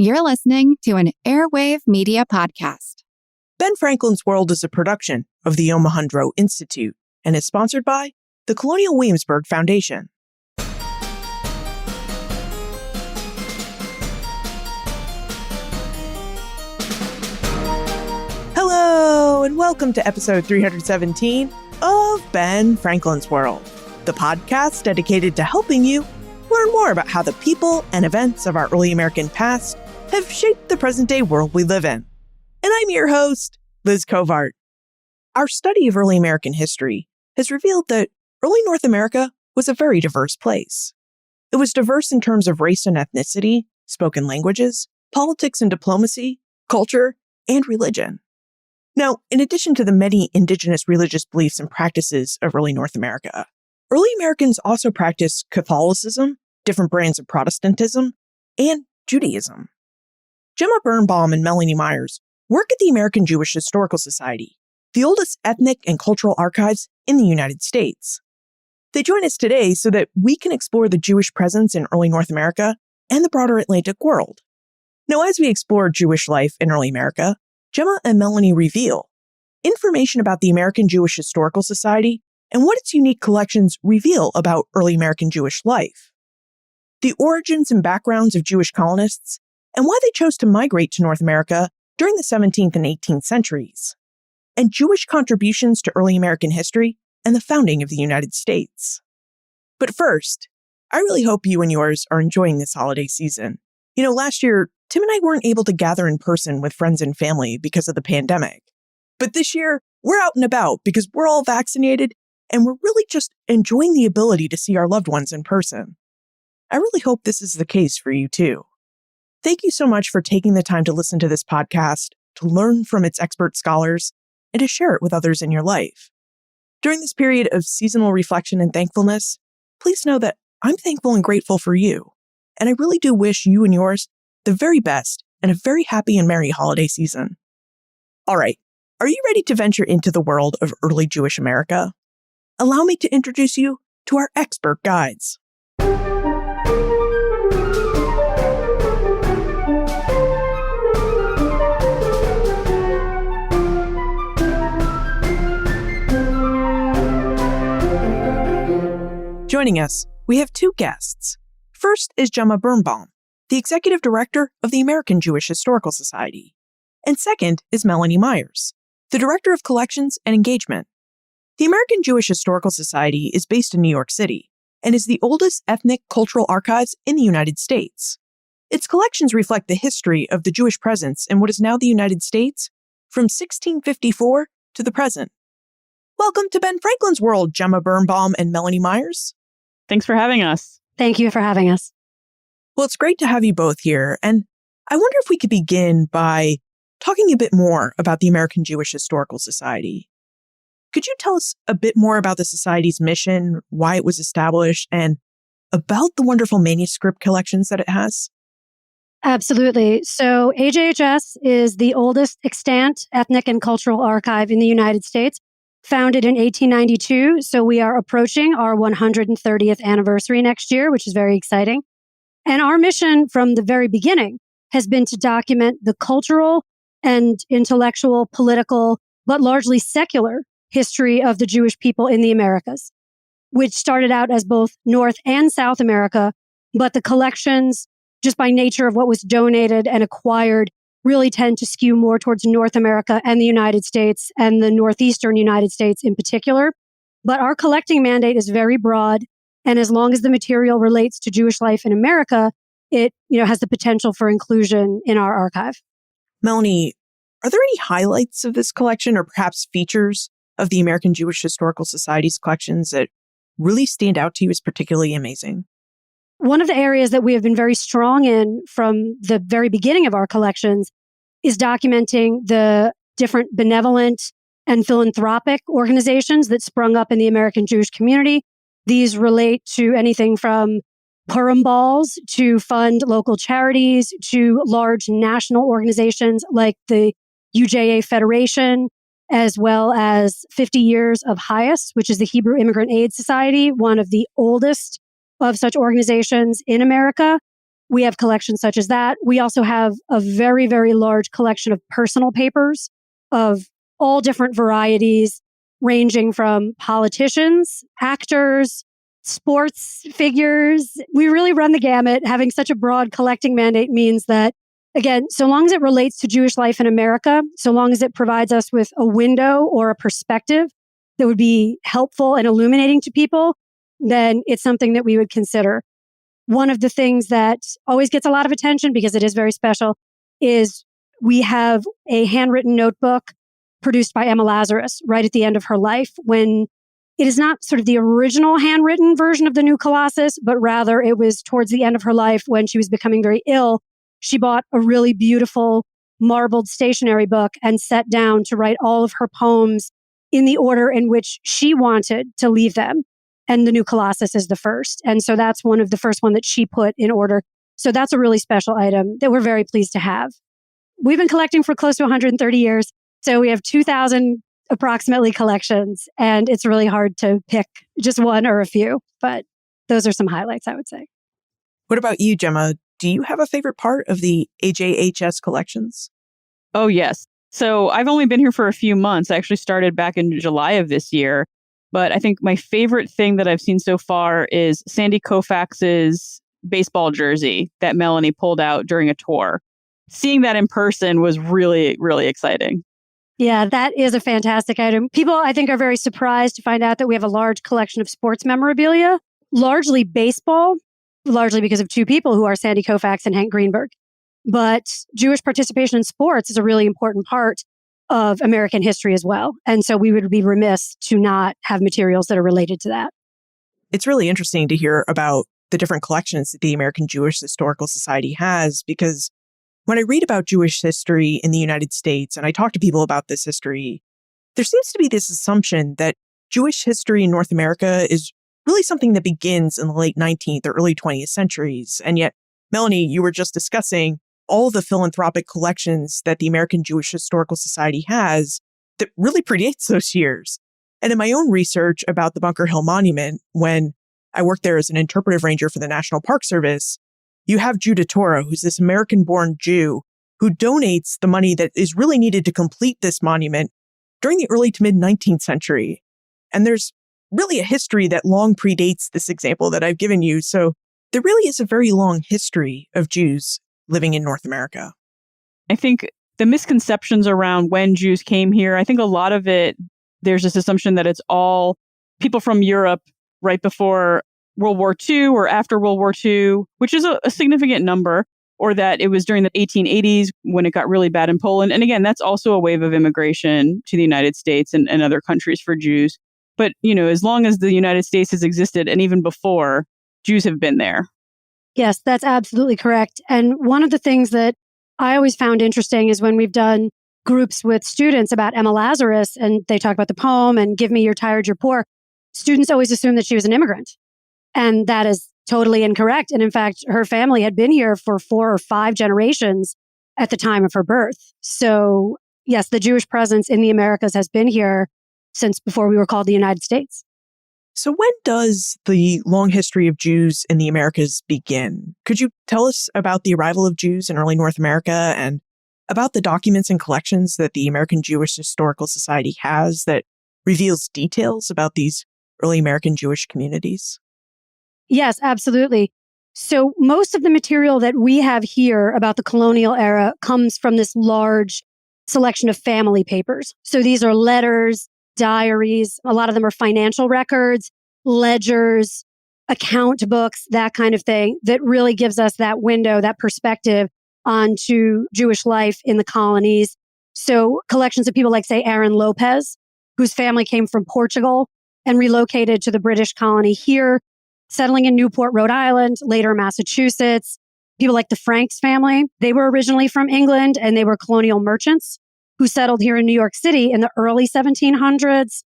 You're listening to an Airwave Media Podcast. Ben Franklin's World is a production of the Omohundro Institute and is sponsored by the Colonial Williamsburg Foundation. Hello, and welcome to episode 317 of Ben Franklin's World, the podcast dedicated to helping you learn more about how the people and events of our early American past have shaped the present-day world we live in. And I'm your host, Liz Covart. Our study of early American history has revealed that early North America was a very diverse place. It was diverse in terms of race and ethnicity, spoken languages, politics and diplomacy, culture, and religion. Now, in addition to the many indigenous religious beliefs and practices of early North America, early Americans also practiced Catholicism, different brands of Protestantism, and Judaism. Gemma Birnbaum and Melanie Myers work at the American Jewish Historical Society, the oldest ethnic and cultural archives in the United States. They join us today so that we can explore the Jewish presence in early North America and the broader Atlantic world. Now, as we explore Jewish life in early America, Gemma and Melanie reveal information about the American Jewish Historical Society and what its unique collections reveal about early American Jewish life, the origins and backgrounds of Jewish colonists, and why they chose to migrate to North America during the 17th and 18th centuries, and Jewish contributions to early American history and the founding of the United States. But first, I really hope you and yours are enjoying this holiday season. You know, last year, Tim and I weren't able to gather in person with friends and family because of the pandemic. But this year, we're out and about because we're all vaccinated and we're really just enjoying the ability to see our loved ones in person. I really hope this is the case for you too. Thank you so much for taking the time to listen to this podcast, to learn from its expert scholars, and to share it with others in your life. During this period of seasonal reflection and thankfulness, please know that I'm thankful and grateful for you. And I really do wish you and yours the very best and a very happy and merry holiday season. All right, are you ready to venture into the world of early Jewish America? Allow me to introduce you to our expert guides. Joining us, we have two guests. First is Gemma Birnbaum, the Executive Director of the American Jewish Historical Society. And second is Melanie Myers, the Director of Collections and Engagement. The American Jewish Historical Society is based in New York City and is the oldest ethnic cultural archives in the United States. Its collections reflect the history of the Jewish presence in what is now the United States from 1654 to the present. Welcome to Ben Franklin's World, Gemma Birnbaum and Melanie Myers. Thanks for having us. Thank you for having us. Well, it's great to have you both here. And I wonder if we could begin by talking a bit more about the American Jewish Historical Society. Could you tell us a bit more about the Society's mission, why it was established, and about the wonderful manuscript collections that it has? Absolutely. So AJHS is the oldest extant ethnic and cultural archive in the United States, founded in 1892. So we are approaching our 130th anniversary next year, which is very exciting. And our mission from the very beginning has been to document the cultural and intellectual, political, but largely secular history of the Jewish people in the Americas, which started out as both North and South America, but the collections, just by nature of what was donated and acquired, really tend to skew more towards North America and the United States and the Northeastern United States in particular. But our collecting mandate is very broad. And as long as the material relates to Jewish life in America, it has the potential for inclusion in our archive. Melanie, are there any highlights of this collection or perhaps features of the American Jewish Historical Society's collections that really stand out to you as particularly amazing? One of the areas that we have been very strong in from the very beginning of our collections is documenting the different benevolent and philanthropic organizations that sprung up in the American Jewish community. These relate to anything from Purim balls to fund local charities to large national organizations like the UJA Federation, as well as 50 years of HIAS, which is the Hebrew Immigrant Aid Society, one of the oldest of such organizations in America. We have collections such as that. We also have a very, very large collection of personal papers of all different varieties, ranging from politicians, actors, sports figures. We really run the gamut. Having such a broad collecting mandate means that, again, so long as it relates to Jewish life in America, so long as it provides us with a window or a perspective that would be helpful and illuminating to people, then it's something that we would consider. One of the things that always gets a lot of attention because it is very special is we have a handwritten notebook produced by Emma Lazarus right at the end of her life, when it is not sort of the original handwritten version of the New Colossus, but rather it was towards the end of her life when she was becoming very ill. She bought a really beautiful marbled stationery book and sat down to write all of her poems in the order in which she wanted to leave them. And the New Colossus is the first. And so that's one of the first one that she put in order. So that's a really special item that we're very pleased to have. We've been collecting for close to 130 years. So we have 2,000 approximately collections, and it's really hard to pick just one or a few, but those are some highlights, I would say. What about you, Gemma? Do you have a favorite part of the AJHS collections? Oh, yes. So I've only been here for a few months. I actually started back in July of this year. But I think my favorite thing that I've seen so far is Sandy Koufax's baseball jersey that Melanie pulled out during a tour. Seeing that in person was really, really exciting. Yeah, that is a fantastic item. People, I think, are very surprised to find out that we have a large collection of sports memorabilia, largely baseball, largely because of two people who are Sandy Koufax and Hank Greenberg. But Jewish participation in sports is a really important part of American history as well. And so we would be remiss to not have materials that are related to that. It's really interesting to hear about the different collections that the American Jewish Historical Society has, because when I read about Jewish history in the United States and I talk to people about this history, there seems to be this assumption that Jewish history in North America is really something that begins in the late 19th or early 20th centuries. And yet, Melanie, you were just discussing all the philanthropic collections that the American Jewish Historical Society has that really predates those years. And in my own research about the Bunker Hill Monument, when I worked there as an interpretive ranger for the National Park Service, you have Judah Torah, who's this American-born Jew who donates the money that is really needed to complete this monument during the early to mid-19th century. And there's really a history that long predates this example that I've given you. So there really is a very long history of Jews living in North America. I think the misconceptions around when Jews came here, I think a lot of it, there's this assumption that it's all people from Europe right before World War II or after World War II, which is a significant number, or that it was during the 1880s when it got really bad in Poland. And again, that's also a wave of immigration to the United States and other countries for Jews. But, you know, as long as the United States has existed, and even before, Jews have been there. Yes, that's absolutely correct. And one of the things that I always found interesting is when we've done groups with students about Emma Lazarus and they talk about the poem and give me you're tired, you're poor, students always assume that she was an immigrant. And that is totally incorrect. And in fact, her family had been here for 4 or 5 generations at the time of her birth. So yes, the Jewish presence in the Americas has been here since before we were called the United States. So when does the long history of Jews in the Americas begin? Could you tell us about the arrival of Jews in early North America and about the documents and collections that the American Jewish Historical Society has that reveals details about these early American Jewish communities? Yes, absolutely. So most of the material that we have here about the colonial era comes from this large selection of family papers. So these are letters, diaries. A lot of them are financial records, ledgers, account books, that kind of thing that really gives us that window, that perspective onto Jewish life in the colonies. So collections of people like, say, Aaron Lopez, whose family came from Portugal and relocated to the British colony here, settling in Newport, Rhode Island, later Massachusetts. People like the Franks family, they were originally from England and they were colonial merchants who settled here in New York City in the early 1700s.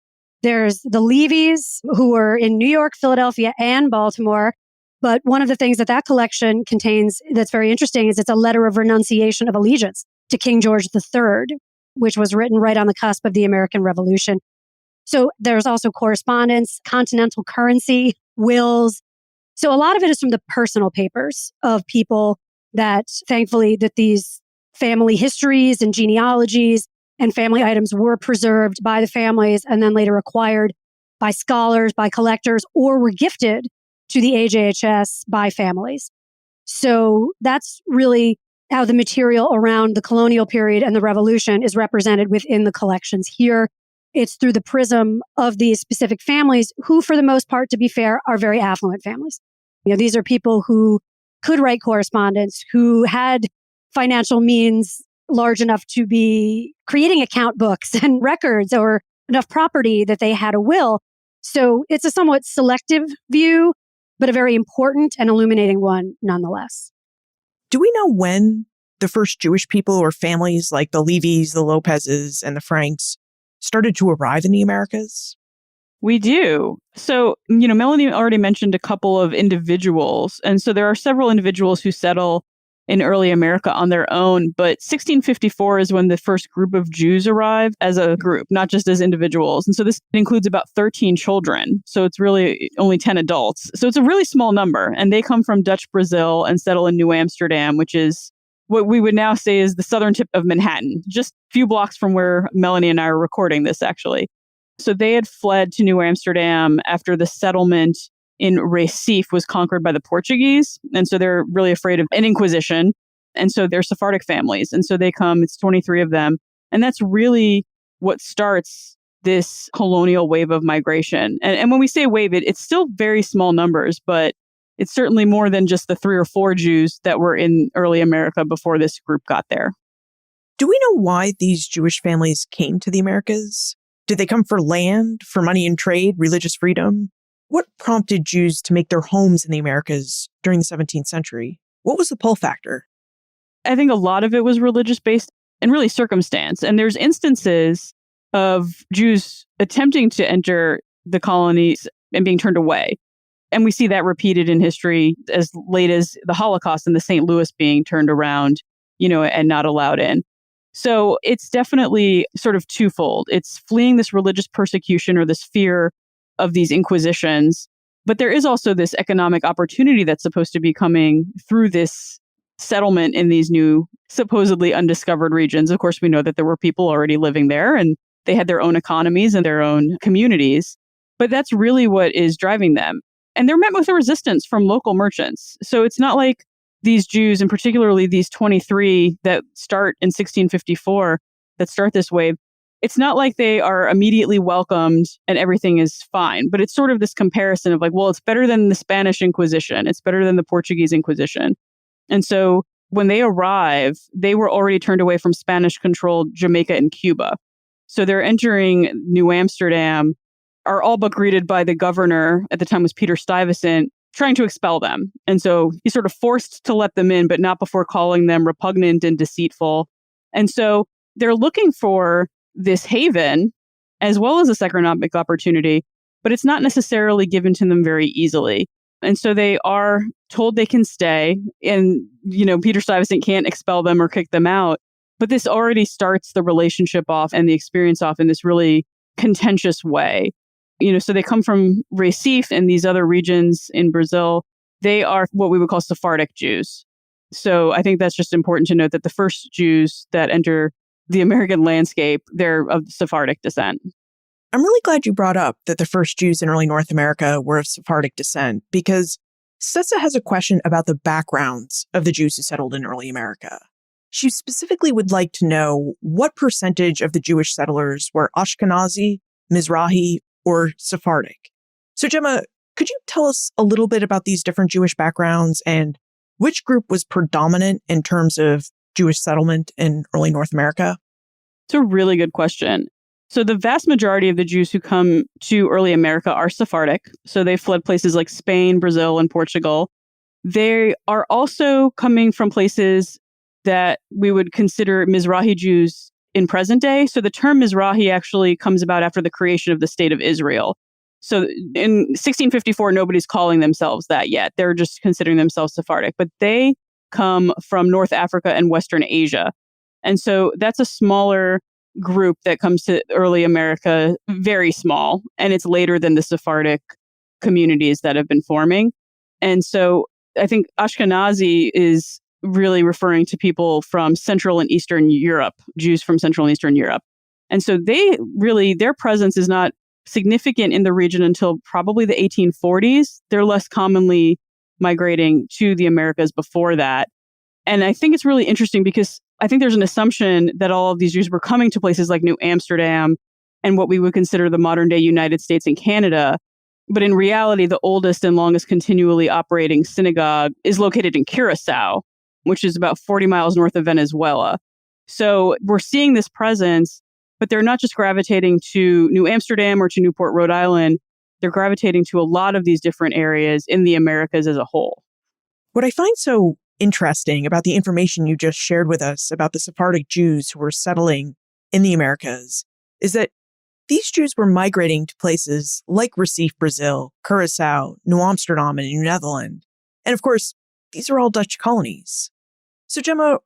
There's the Levies, who were in New York, Philadelphia, and Baltimore. But one of the things that that collection contains that's very interesting is it's a letter of renunciation of allegiance to King George III, which was written right on the cusp of the American Revolution. So there's also correspondence, continental currency, wills, So a lot of it is from the personal papers of people that thankfully that these family histories and genealogies and family items were preserved by the families and then later acquired by scholars, by collectors, or were gifted to the AJHS by families. So that's really how the material around the colonial period and the revolution is represented within the collections here. It's through the prism of these specific families who, for the most part, to be fair, are very affluent families. These are people who could write correspondence, who had financial means large enough to be creating account books and records or enough property that they had a will. So it's a somewhat selective view, but a very important and illuminating one nonetheless. Do we know when the first Jewish people or families like the Levis, the Lopezes, and the Franks started to arrive in the Americas? We do. So, Melanie already mentioned a couple of individuals. And so there are several individuals who settle in early America on their own. But 1654 is when the first group of Jews arrive as a group, not just as individuals. And so this includes about 13 children. So it's really only 10 adults. So it's a really small number. And they come from Dutch Brazil and settle in New Amsterdam, which is what we would now say is the southern tip of Manhattan, just a few blocks from where Melanie and I are recording this, actually. So they had fled to New Amsterdam after the settlement in Recife was conquered by the Portuguese. And so they're really afraid of an inquisition. And so they're Sephardic families. And so they come, it's 23 of them. And that's really what starts this colonial wave of migration. And when we say wave, it's still very small numbers, but it's certainly more than just the 3 or 4 Jews that were in early America before this group got there. Do we know why these Jewish families came to the Americas? Did they come for land, for money and trade, religious freedom? What prompted Jews to make their homes in the Americas during the 17th century? What was the pull factor? I think a lot of it was religious based and really circumstance. And there's instances of Jews attempting to enter the colonies and being turned away. And we see that repeated in history as late as the Holocaust and the St. Louis being turned around, and not allowed in. So it's definitely sort of twofold. It's fleeing this religious persecution or this fear of these inquisitions. But there is also this economic opportunity that's supposed to be coming through this settlement in these new, supposedly undiscovered regions. Of course, we know that there were people already living there and they had their own economies and their own communities. But that's really what is driving them. And they're met with a resistance from local merchants. So it's not like these Jews, and particularly these 23 that start in 1654, that start this wave, it's not like they are immediately welcomed and everything is fine. But it's sort of this comparison of like, well, it's better than the Spanish Inquisition. It's better than the Portuguese Inquisition. And so when they arrive, they were already turned away from Spanish-controlled Jamaica and Cuba. So they're entering New Amsterdam, are all but greeted by the governor, at the time was Peter Stuyvesant, trying to expel them. And so he's sort of forced to let them in, but not before calling them repugnant and deceitful. And so they're looking for this haven as well as this economic opportunity, but it's not necessarily given to them very easily. And so they are told they can stay, and, Peter Stuyvesant can't expel them or kick them out. But this already starts the relationship off and the experience off in this really contentious way. So they come from Recife and these other regions in Brazil. They are what we would call Sephardic Jews. So I think that's just important to note that the first Jews that enter the American landscape, they're of Sephardic descent. I'm really glad you brought up that the first Jews in early North America were of Sephardic descent, because Sessa has a question about the backgrounds of the Jews who settled in early America. She specifically would like to know what percentage of the Jewish settlers were Ashkenazi, Mizrahi, or Sephardic. So Gemma, could you tell us a little bit about these different Jewish backgrounds and which group was predominant in terms of Jewish settlement in early North America? It's a really good question. So the vast majority of the Jews who come to early America are Sephardic. So they fled places like Spain, Brazil, and Portugal. They are also coming from places that we would consider Mizrahi Jews in present day. So the term Mizrahi actually comes about after the creation of the state of Israel. So in 1654, nobody's calling themselves that yet. They're just considering themselves Sephardic. But they come from North Africa and Western Asia. And so that's a smaller group that comes to early America, very small. And it's later than the Sephardic communities that have been forming. And so I think Ashkenazi is really referring to people from Central and Eastern Europe, Jews from Central and Eastern Europe. And so their presence is not significant in the region until probably the 1840s. They're less commonly migrating to the Americas before that. And I think it's really interesting because I think there's an assumption that all of these Jews were coming to places like New Amsterdam and what we would consider the modern day United States and Canada. But in reality, the oldest and longest continually operating synagogue is located in Curacao, which is about 40 miles north of Venezuela. So we're seeing this presence, but they're not just gravitating to New Amsterdam or to Newport, Rhode Island. They're gravitating to a lot of these different areas in the Americas as a whole. What I find so interesting about the information you just shared with us about the Sephardic Jews who were settling in the Americas is that these Jews were migrating to places like Recife, Brazil, Curacao, New Amsterdam, and New Netherland. And of course, these are all Dutch colonies. So Gemma,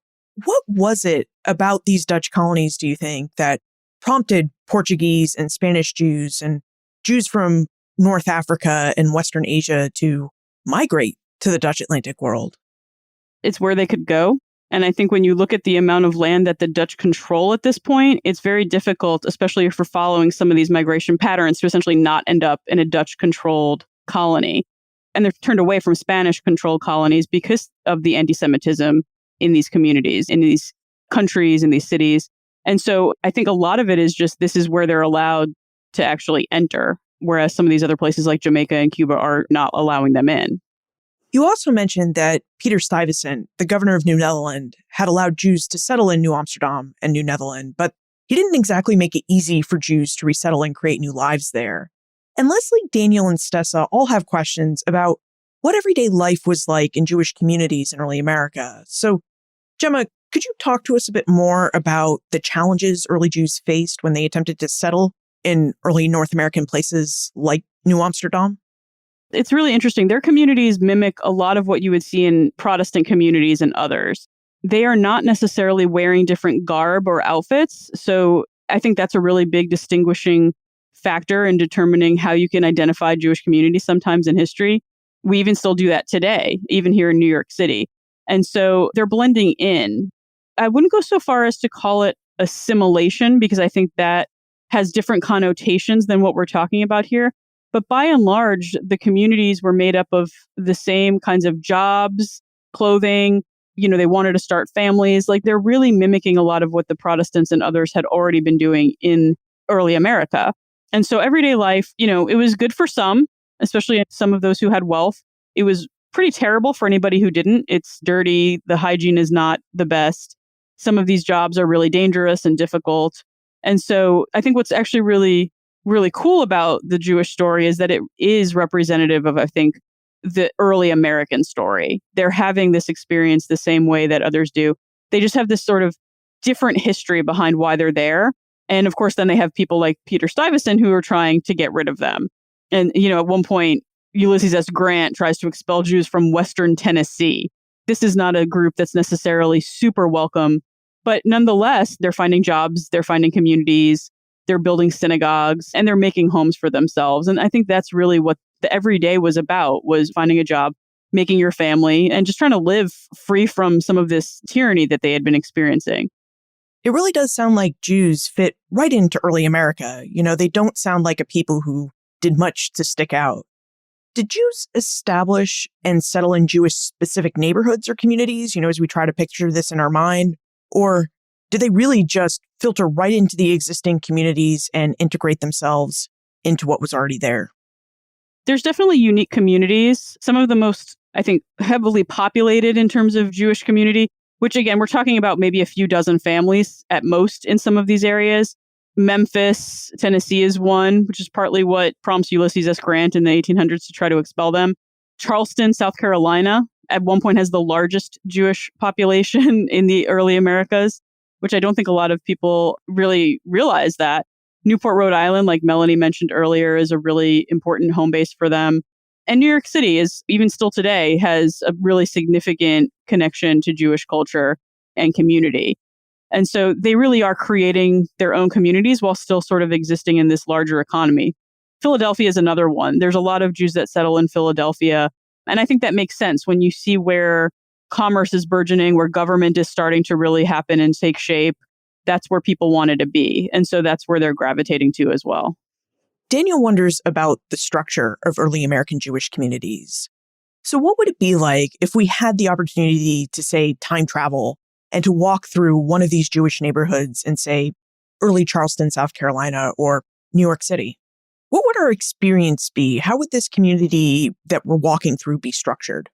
what was it about these Dutch colonies, do you think, that prompted Portuguese and Spanish Jews and Jews from North Africa and Western Asia to migrate to the Dutch Atlantic world? It's where they could go. And I think when you look at the amount of land that the Dutch control at this point, it's very difficult, especially if we're following some of these migration patterns, to essentially not end up in a Dutch-controlled colony. And they're turned away from Spanish-controlled colonies because of the anti-Semitism in these communities, in these countries, in these cities. And so I think a lot of it is just this is where they're allowed to actually enter, whereas some of these other places like Jamaica and Cuba are not allowing them in. You also mentioned that Peter Stuyvesant, the governor of New Netherland, had allowed Jews to settle in New Amsterdam and New Netherland, but he didn't exactly make it easy for Jews to resettle and create new lives there. And Leslie, Daniel, and Stessa all have questions about what everyday life was like in Jewish communities in early America. So, Gemma, could you talk to us a bit more about the challenges early Jews faced when they attempted to settle in early North American places like New Amsterdam? It's really interesting. Their communities mimic a lot of what you would see in Protestant communities and others. They are not necessarily wearing different garb or outfits. So I think that's a really big distinguishing factor in determining how you can identify Jewish communities sometimes in history. We even still do that today, even here in New York City. And so they're blending in. I wouldn't go so far as to call it assimilation, because I think that has different connotations than what we're talking about here. But by and large, the communities were made up of the same kinds of jobs, clothing. They wanted to start families. Like they're really mimicking a lot of what the Protestants and others had already been doing in early America. And so everyday life, it was good for some, especially some of those who had wealth. It was pretty terrible for anybody who didn't. It's dirty. The hygiene is not the best. Some of these jobs are really dangerous and difficult. And so I think what's actually really cool about the Jewish story is that it is representative of, I think, the early American story. They're having this experience the same way that others do. They just have this sort of different history behind why they're there. And of course, then they have people like Peter Stuyvesant who are trying to get rid of them. And, at one point, Ulysses S. Grant tries to expel Jews from Western Tennessee. This is not a group that's necessarily super welcome, but nonetheless, they're finding jobs, they're finding communities, they're building synagogues, and they're making homes for themselves. And I think that's really what the everyday was about, was finding a job, making your family, and just trying to live free from some of this tyranny that they had been experiencing. It really does sound like Jews fit right into early America. They don't sound like a people who did much to stick out. Did Jews establish and settle in Jewish specific neighborhoods or communities, as we try to picture this in our mind? Or did they really just filter right into the existing communities and integrate themselves into what was already there? There's definitely unique communities. Some of the most, I think, heavily populated in terms of Jewish community, which again, we're talking about maybe a few dozen families at most in some of these areas. Memphis, Tennessee is one, which is partly what prompts Ulysses S. Grant in the 1800s to try to expel them. Charleston, South Carolina, at one point has the largest Jewish population in the early Americas, which I don't think a lot of people really realize that. Newport, Rhode Island, like Melanie mentioned earlier, is a really important home base for them. And New York City is, even still today, has a really significant connection to Jewish culture and community. And so they really are creating their own communities while still sort of existing in this larger economy. Philadelphia is another one. There's a lot of Jews that settle in Philadelphia. And I think that makes sense when you see where commerce is burgeoning, where government is starting to really happen and take shape. That's where people wanted to be. And so that's where they're gravitating to as well. Daniel wonders about the structure of early American Jewish communities. So what would it be like if we had the opportunity to, say, time travel and to walk through one of these Jewish neighborhoods in, say, early Charleston, South Carolina, or New York City? What would our experience be? How would this community that we're walking through be structured?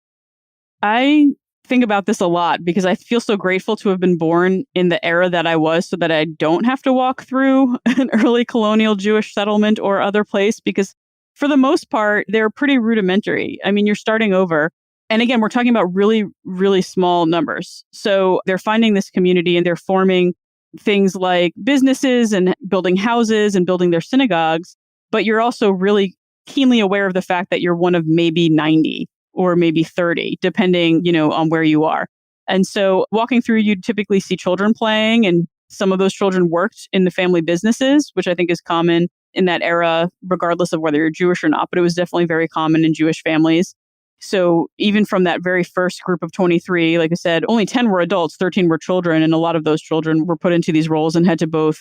I think about this a lot because I feel so grateful to have been born in the era that I was so that I don't have to walk through an early colonial Jewish settlement or other place, because for the most part, they're pretty rudimentary. I mean, you're starting over. And again, we're talking about really, really small numbers. So they're finding this community and they're forming things like businesses and building houses and building their synagogues. But you're also really keenly aware of the fact that you're one of maybe 90 or maybe 30, depending, on where you are. And so walking through, you'd typically see children playing, and some of those children worked in the family businesses, which I think is common in that era, regardless of whether you're Jewish or not. But it was definitely very common in Jewish families. So even from that very first group of 23, like I said, only 10 were adults, 13 were children. And a lot of those children were put into these roles and had to both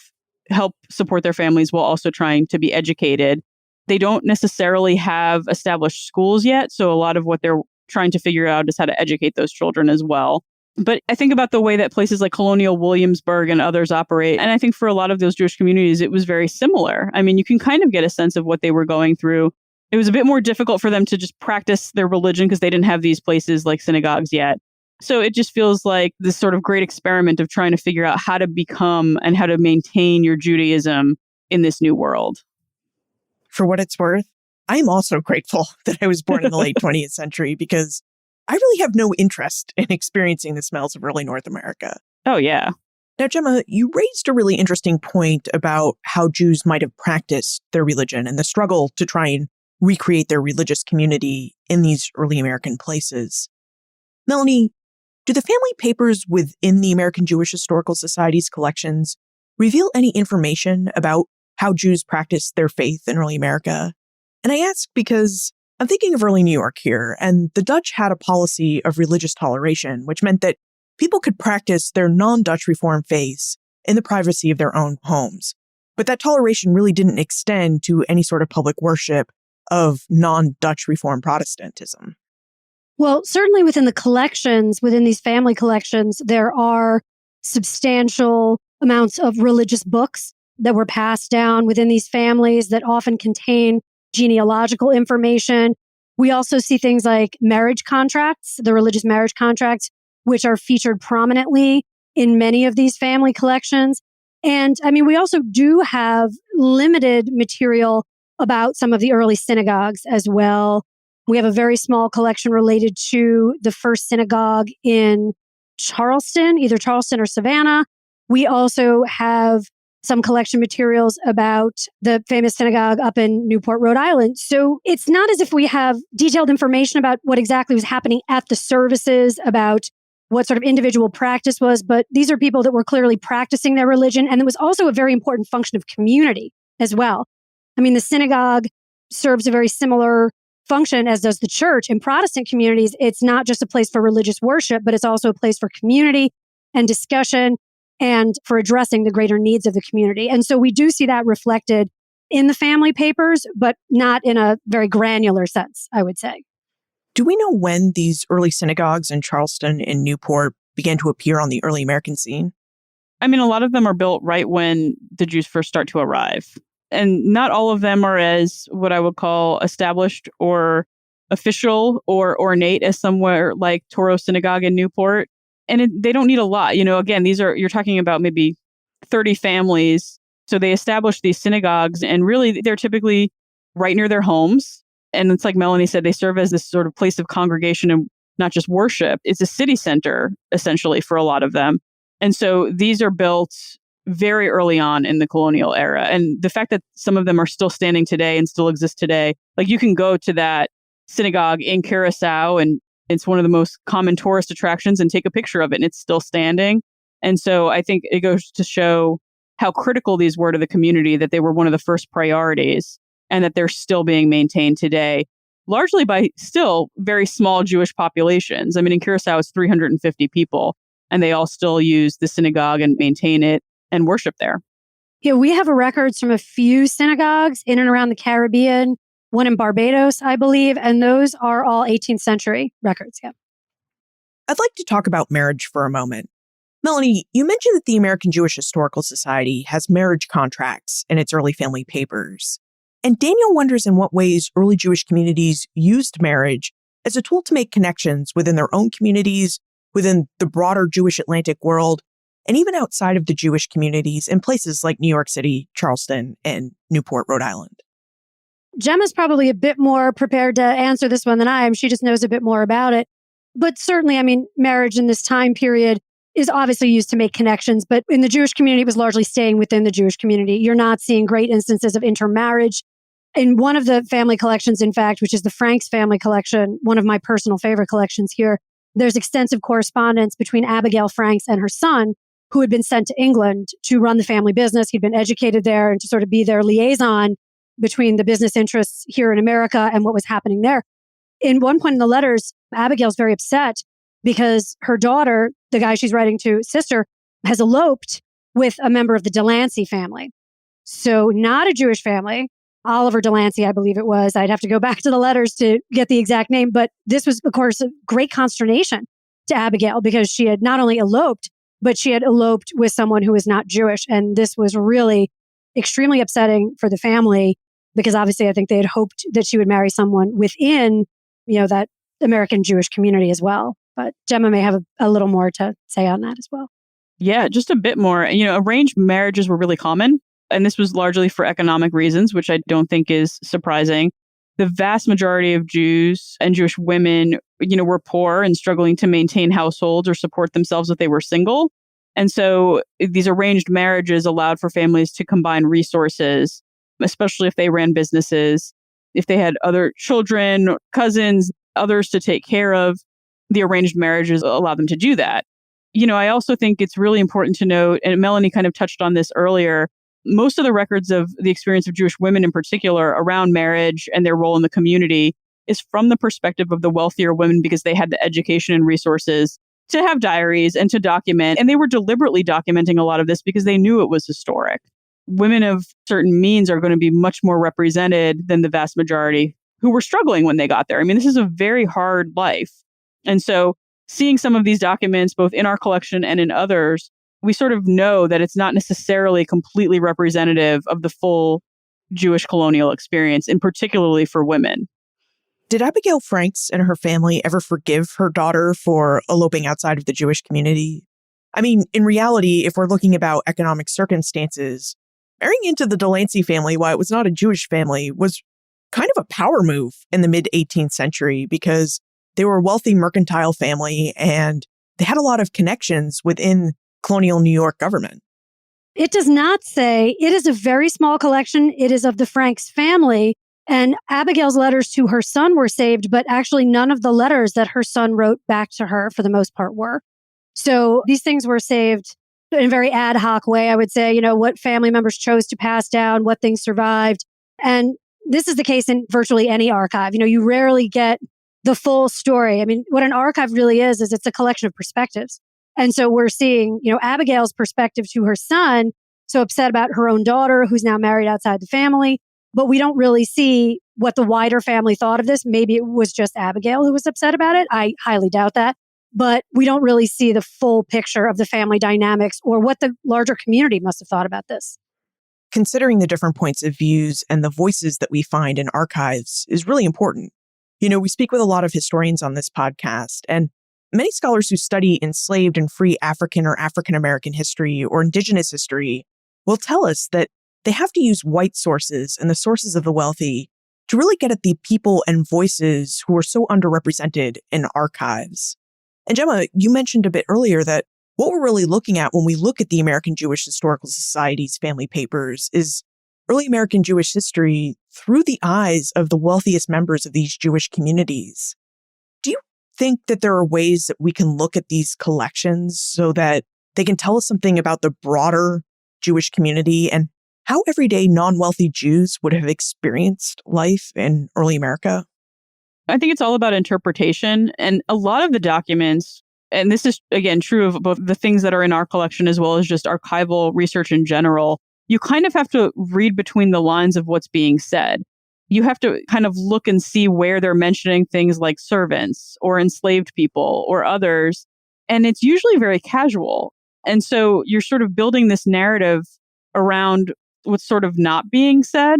help support their families while also trying to be educated. They don't necessarily have established schools yet. So a lot of what they're trying to figure out is how to educate those children as well. But I think about the way that places like Colonial Williamsburg and others operate. And I think for a lot of those Jewish communities, it was very similar. I mean, you can kind of get a sense of what they were going through. It was a bit more difficult for them to just practice their religion because they didn't have these places like synagogues yet. So it just feels like this sort of great experiment of trying to figure out how to become and how to maintain your Judaism in this new world. For what it's worth, I'm also grateful that I was born in the late 20th century because I really have no interest in experiencing the smells of early North America. Oh, yeah. Now, Gemma, you raised a really interesting point about how Jews might have practiced their religion and the struggle to try and recreate their religious community in these early American places. Melanie, do the family papers within the American Jewish Historical Society's collections reveal any information about how Jews practiced their faith in early America? And I ask because I'm thinking of early New York here, and the Dutch had a policy of religious toleration, which meant that people could practice their non-Dutch Reformed faiths in the privacy of their own homes. But that toleration really didn't extend to any sort of public worship of non-Dutch Reformed Protestantism. Well, certainly within the collections, within these family collections, there are substantial amounts of religious books that were passed down within these families that often contain genealogical information. We also see things like marriage contracts, the religious marriage contracts, which are featured prominently in many of these family collections. And I mean, we also do have limited material about some of the early synagogues as well. We have a very small collection related to the first synagogue in Charleston, either Charleston or Savannah. We also have some collection materials about the famous synagogue up in Newport, Rhode Island. So it's not as if we have detailed information about what exactly was happening at the services, about what sort of individual practice was, but these are people that were clearly practicing their religion. And it was also a very important function of community as well. I mean, the synagogue serves a very similar function as does the church. In Protestant communities, it's not just a place for religious worship, but it's also a place for community and discussion and for addressing the greater needs of the community. And so we do see that reflected in the family papers, but not in a very granular sense, I would say. Do we know when these early synagogues in Charleston and Newport began to appear on the early American scene? I mean, a lot of them are built right when the Jews first start to arrive. And not all of them are as what I would call established or official or ornate as somewhere like Toro Synagogue in Newport. And they don't need a lot. Again, you're talking about maybe 30 families. So they establish these synagogues, and really they're typically right near their homes. And it's like Melanie said, they serve as this sort of place of congregation and not just worship. It's a city center, essentially, for a lot of them. And so these are built very early on in the colonial era. And the fact that some of them are still standing today and still exist today, like you can go to that synagogue in Curacao and it's one of the most common tourist attractions and take a picture of it and it's still standing. And so I think it goes to show how critical these were to the community, that they were one of the first priorities and that they're still being maintained today, largely by still very small Jewish populations. I mean, in Curacao, it's 350 people, and they all still use the synagogue and maintain it and worship there. Yeah, we have records from a few synagogues in and around the Caribbean, one in Barbados, I believe, and those are all 18th century records. Yeah. I'd like to talk about marriage for a moment. Melanie, you mentioned that the American Jewish Historical Society has marriage contracts in its early family papers. And Daniel wonders in what ways early Jewish communities used marriage as a tool to make connections within their own communities, within the broader Jewish Atlantic world, and even outside of the Jewish communities in places like New York City, Charleston, and Newport, Rhode Island. Gemma's probably a bit more prepared to answer this one than I am. She just knows a bit more about it. But certainly, I mean, marriage in this time period is obviously used to make connections, but in the Jewish community, it was largely staying within the Jewish community. You're not seeing great instances of intermarriage. In one of the family collections, in fact, which is the Franks family collection, one of my personal favorite collections here, there's extensive correspondence between Abigail Franks and her son, who had been sent to England to run the family business. He'd been educated there and to sort of be their liaison between the business interests here in America and what was happening there. In one point in the letters, Abigail's very upset because her daughter, the guy she's writing to, sister, has eloped with a member of the Delancey family. So not a Jewish family. Oliver Delancey, I believe it was. I'd have to go back to the letters to get the exact name. But this was, of course, a great consternation to Abigail because she had not only eloped, but she had eloped with someone who was not Jewish. And this was really extremely upsetting for the family because obviously I think they had hoped that she would marry someone within, that American Jewish community as well. But Gemma may have a little more to say on that as well. Yeah, just a bit more. Arranged marriages were really common, and this was largely for economic reasons, which I don't think is surprising. The vast majority of Jews and Jewish women, were poor and struggling to maintain households or support themselves if they were single. And so these arranged marriages allowed for families to combine resources, especially if they ran businesses, if they had other children, cousins, others to take care of. The arranged marriages allow them to do that. I also think it's really important to note, and Melanie kind of touched on this earlier, most of the records of the experience of Jewish women in particular around marriage and their role in the community is from the perspective of the wealthier women because they had the education and resources to have diaries and to document. And they were deliberately documenting a lot of this because they knew it was historic. Women of certain means are going to be much more represented than the vast majority who were struggling when they got there. I mean, this is a very hard life. And so seeing some of these documents, both in our collection and in others, we sort of know that it's not necessarily completely representative of the full Jewish colonial experience, and particularly for women. Did Abigail Franks and her family ever forgive her daughter for eloping outside of the Jewish community? I mean, in reality, if we're looking about economic circumstances, marrying into the Delancey family, while it was not a Jewish family, was kind of a power move in the mid-18th century because they were a wealthy mercantile family and they had a lot of connections within colonial New York government. It does not say. It is a very small collection. It is of the Franks family. And Abigail's letters to her son were saved, but actually none of the letters that her son wrote back to her, for the most part, were. So these things were saved in a very ad hoc way, I would say, what family members chose to pass down, what things survived. And this is the case in virtually any archive. You rarely get the full story. I mean, what an archive really is it's a collection of perspectives. And so we're seeing, Abigail's perspective to her son, so upset about her own daughter, who's now married outside the family. But we don't really see what the wider family thought of this. Maybe it was just Abigail who was upset about it. I highly doubt that. But we don't really see the full picture of the family dynamics or what the larger community must have thought about this. Considering the different points of views and the voices that we find in archives is really important. We speak with a lot of historians on this podcast, and many scholars who study enslaved and free African or African American history or indigenous history will tell us that they have to use white sources and the sources of the wealthy to really get at the people and voices who are so underrepresented in archives. And Gemma, you mentioned a bit earlier that what we're really looking at when we look at the American Jewish Historical Society's family papers is early American Jewish history through the eyes of the wealthiest members of these Jewish communities. Do you think that there are ways that we can look at these collections so that they can tell us something about the broader Jewish community and how everyday non-wealthy Jews would have experienced life in early America? I think it's all about interpretation. And a lot of the documents, and this is, again, true of both the things that are in our collection as well as just archival research in general, you kind of have to read between the lines of what's being said. You have to kind of look and see where they're mentioning things like servants or enslaved people or others. And it's usually very casual. And so you're sort of building this narrative around what's sort of not being said.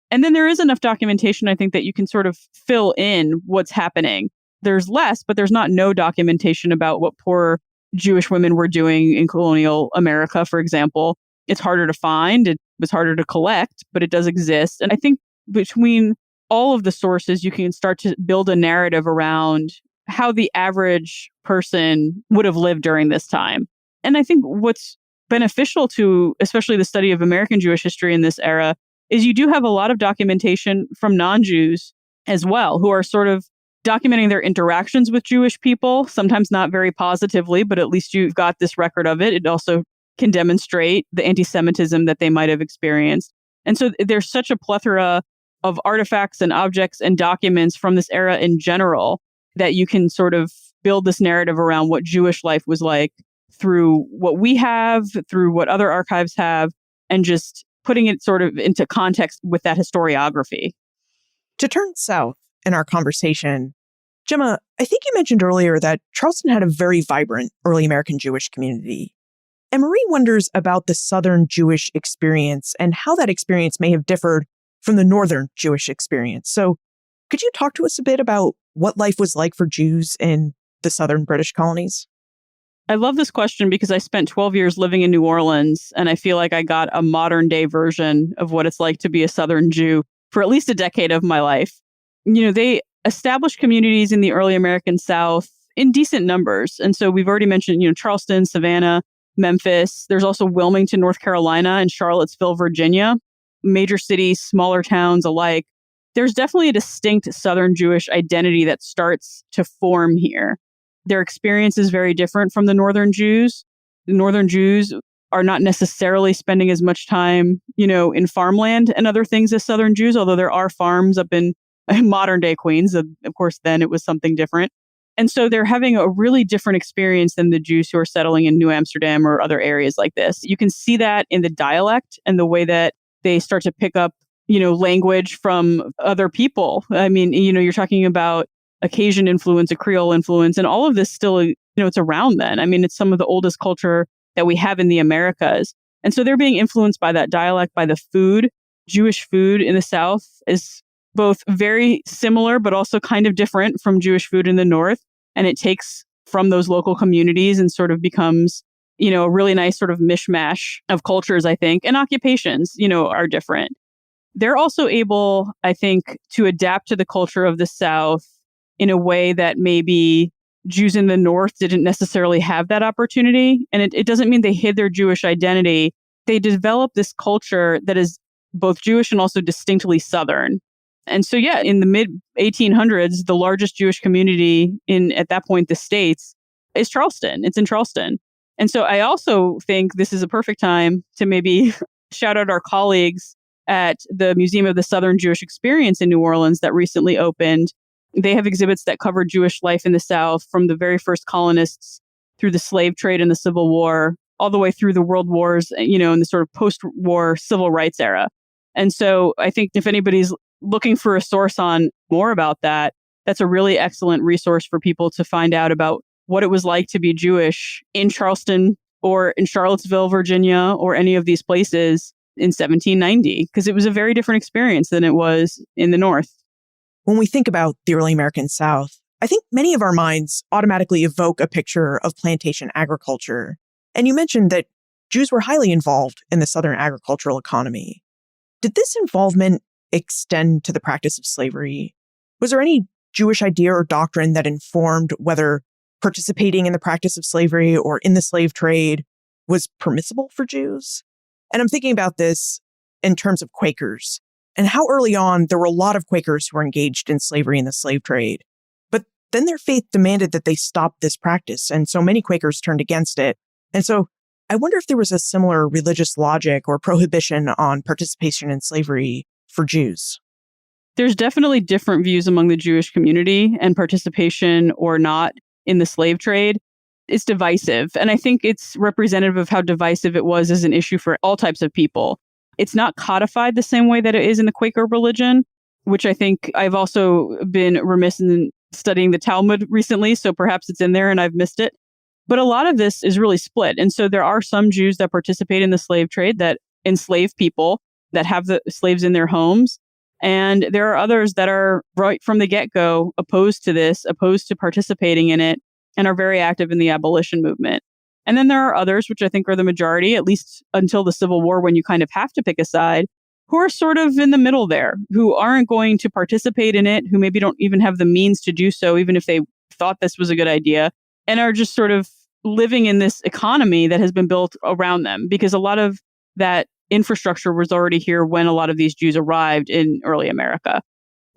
And then there is enough documentation, I think, that you can sort of fill in what's happening. There's less, but there's not no documentation about what poor Jewish women were doing in colonial America, for example. It's harder to find. It was harder to collect, but it does exist. And I think between all of the sources, you can start to build a narrative around how the average person would have lived during this time. And I think what's beneficial to, especially the study of American Jewish history in this era, is you do have a lot of documentation from non-Jews as well, who are sort of documenting their interactions with Jewish people, sometimes not very positively, but at least you've got this record of it. It also can demonstrate the anti-Semitism that they might have experienced. And so there's such a plethora of artifacts and objects and documents from this era in general that you can sort of build this narrative around what Jewish life was like through what we have, through what other archives have, and just putting it sort of into context with that historiography. To turn south in our conversation, Gemma, I think you mentioned earlier that Charleston had a very vibrant early American Jewish community. And Marie wonders about the Southern Jewish experience and how that experience may have differed from the Northern Jewish experience. So could you talk to us a bit about what life was like for Jews in the Southern British colonies? I love this question because I spent 12 years living in New Orleans, and I feel like I got a modern day version of what it's like to be a Southern Jew for at least a decade of my life. You know, they established communities in the early American South in decent numbers. And so we've already mentioned, Charleston, Savannah, Memphis. There's also Wilmington, North Carolina, and Charlottesville, Virginia. Major cities, smaller towns alike. There's definitely a distinct Southern Jewish identity that starts to form here. Their experience is very different from the Northern Jews. The Northern Jews are not necessarily spending as much time, in farmland and other things as Southern Jews, although there are farms up in modern day Queens. Of course, then it was something different. And so they're having a really different experience than the Jews who are settling in New Amsterdam or other areas like this. You can see that in the dialect and the way that they start to pick up, language from other people. I mean, you're talking about a Cajun influence, a Creole influence, and all of this still, it's around then. I mean, it's some of the oldest culture that we have in the Americas. And so they're being influenced by that dialect, by the food. Jewish food in the South is both very similar, but also kind of different from Jewish food in the North. And it takes from those local communities and sort of becomes, a really nice sort of mishmash of cultures, I think, and occupations, are different. They're also able, I think, to adapt to the culture of the South in a way that maybe Jews in the North didn't necessarily have that opportunity. And it doesn't mean they hid their Jewish identity. They developed this culture that is both Jewish and also distinctly Southern. And so, in the mid-1800s, the largest Jewish community at that point, the States, is Charleston. It's in Charleston. And so I also think this is a perfect time to maybe shout out our colleagues at the Museum of the Southern Jewish Experience in New Orleans that recently opened. They have exhibits that cover Jewish life in the South from the very first colonists through the slave trade and the Civil War, all the way through the World Wars, in the sort of post-war civil rights era. And so I think if anybody's looking for a source on more about that, that's a really excellent resource for people to find out about what it was like to be Jewish in Charleston or in Charlottesville, Virginia, or any of these places in 1790, because it was a very different experience than it was in the North. When we think about the early American South, I think many of our minds automatically evoke a picture of plantation agriculture. And you mentioned that Jews were highly involved in the Southern agricultural economy. Did this involvement extend to the practice of slavery? Was there any Jewish idea or doctrine that informed whether participating in the practice of slavery or in the slave trade was permissible for Jews? And I'm thinking about this in terms of Quakers and how early on there were a lot of Quakers who were engaged in slavery and the slave trade. But then their faith demanded that they stop this practice. And so many Quakers turned against it. And so I wonder if there was a similar religious logic or prohibition on participation in slavery for Jews. there's definitely different views among the Jewish community, and participation or not in the slave trade is divisive. And I think it's representative of how divisive it was as an issue for all types of people. It's not codified the same way that it is in the Quaker religion, which I think I've also been remiss in studying the Talmud recently, so perhaps it's in there and I've missed it. But a lot of this is really split. And so there are some Jews that participate in the slave trade, that enslave people, that have the slaves in their homes. And there are others that are right from the get-go opposed to this, opposed to participating in it, and are very active in the abolition movement. And then there are others, which I think are the majority, at least until the Civil War, when you kind of have to pick a side, who are sort of in the middle there, who aren't going to participate in it, who maybe don't even have the means to do so, even if they thought this was a good idea, and are just sort of living in this economy that has been built around them, because a lot of that infrastructure was already here when a lot of these Jews arrived in early America.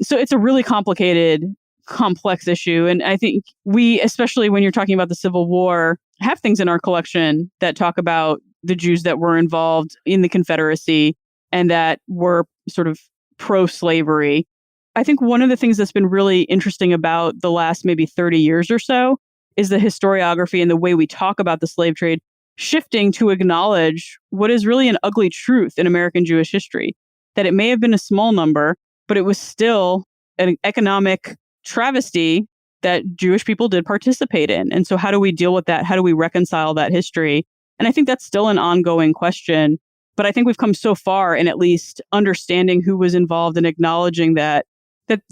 So it's a really complicated, complex issue. And I think we, especially when you're talking about the Civil War, have things in our collection that talk about the Jews that were involved in the Confederacy and that were sort of pro-slavery. I think one of the things that's been really interesting about the last maybe 30 years or so is the historiography and the way we talk about the slave trade shifting to acknowledge what is really an ugly truth in American Jewish history, that it may have been a small number, but it was still an economic travesty that Jewish people did participate in. And so how do we deal with that? How do we reconcile that history? And I think that's still an ongoing question. But I think we've come so far in at least understanding who was involved and acknowledging that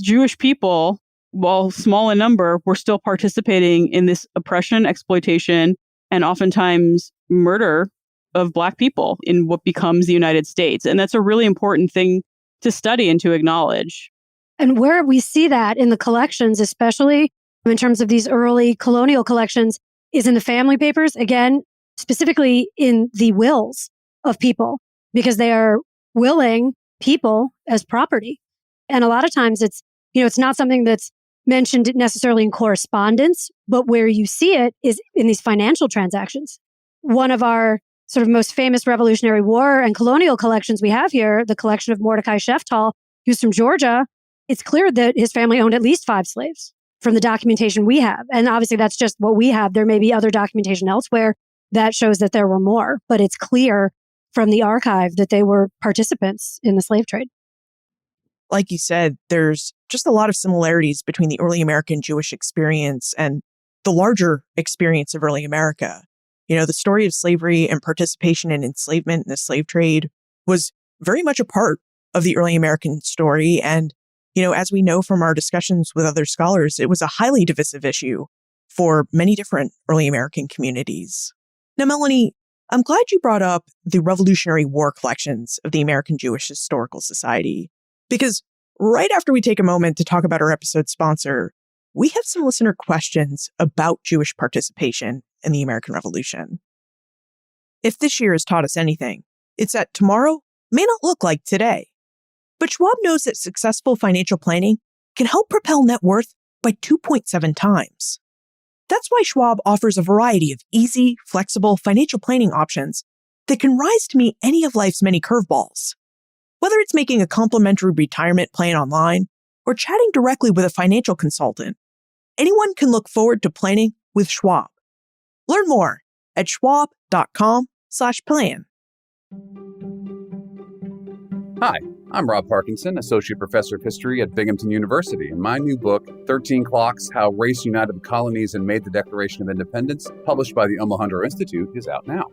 Jewish people, while small in number, were still participating in this oppression, exploitation, and oftentimes murder of Black people in what becomes the United States. And that's a really important thing to study and to acknowledge. And where we see that in the collections, especially in terms of these early colonial collections, is in the family papers, again, specifically in the wills of people, because they are willing people as property. And a lot of times it's not something that's mentioned necessarily in correspondence, but where you see it is in these financial transactions. One of our sort of most famous Revolutionary War and colonial collections we have here, the collection of Mordecai Sheftall, who's from Georgia, it's clear that his family owned at least 5 slaves from the documentation we have. And obviously that's just what we have. There may be other documentation elsewhere that shows that there were more, but it's clear from the archive that they were participants in the slave trade. Like you said, there's just a lot of similarities between the early American Jewish experience and the larger experience of early America. The story of slavery and participation in enslavement in the slave trade was very much a part of the early American story. And, as we know from our discussions with other scholars, it was a highly divisive issue for many different early American communities. Now, Melanie, I'm glad you brought up the Revolutionary War collections of the American Jewish Historical Society, because right after we take a moment to talk about our episode sponsor, we have some listener questions about Jewish participation in the American Revolution. If this year has taught us anything, it's that tomorrow may not look like today. But Schwab knows that successful financial planning can help propel net worth by 2.7 times. That's why Schwab offers a variety of easy, flexible financial planning options that can rise to meet any of life's many curveballs. Whether it's making a complimentary retirement plan online or chatting directly with a financial consultant, anyone can look forward to planning with Schwab. Learn more at schwab.com/plan. Hi, I'm Rob Parkinson, Associate Professor of History at Binghamton University, and my new book, 13 Clocks, How Race United the Colonies and Made the Declaration of Independence, published by the Omohundro Institute, is out now.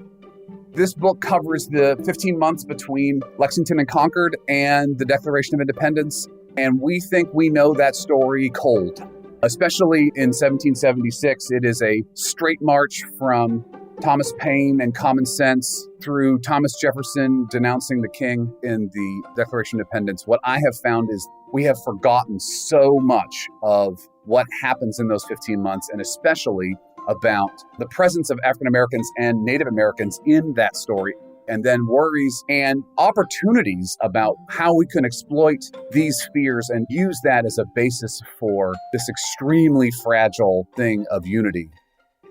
This book covers the 15 months between Lexington and Concord and the Declaration of Independence, and we think we know that story cold. Especially in 1776, it is a straight march from Thomas Paine and common sense through Thomas Jefferson denouncing the king in the Declaration of Independence. What I have found is we have forgotten so much of what happens in those 15 months, and especially about the presence of African Americans and Native Americans in that story, and then worries and opportunities about how we can exploit these fears and use that as a basis for this extremely fragile thing of unity.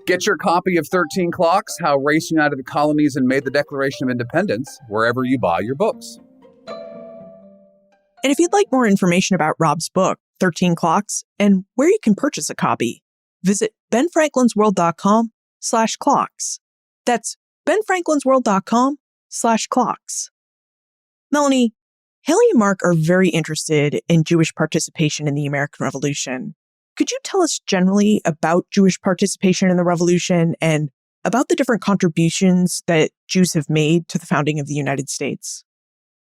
Get your copy of 13 Clocks, How Race United the Colonies and Made the Declaration of Independence, wherever you buy your books. And if you'd like more information about Rob's book, 13 Clocks, and where you can purchase a copy, visit benfranklinsworld.com/clocks. That's benfranklinsworld.com/clocks. Melanie, Haley and Mark are very interested in Jewish participation in the American Revolution. Could you tell us generally about Jewish participation in the Revolution and about the different contributions that Jews have made to the founding of the United States?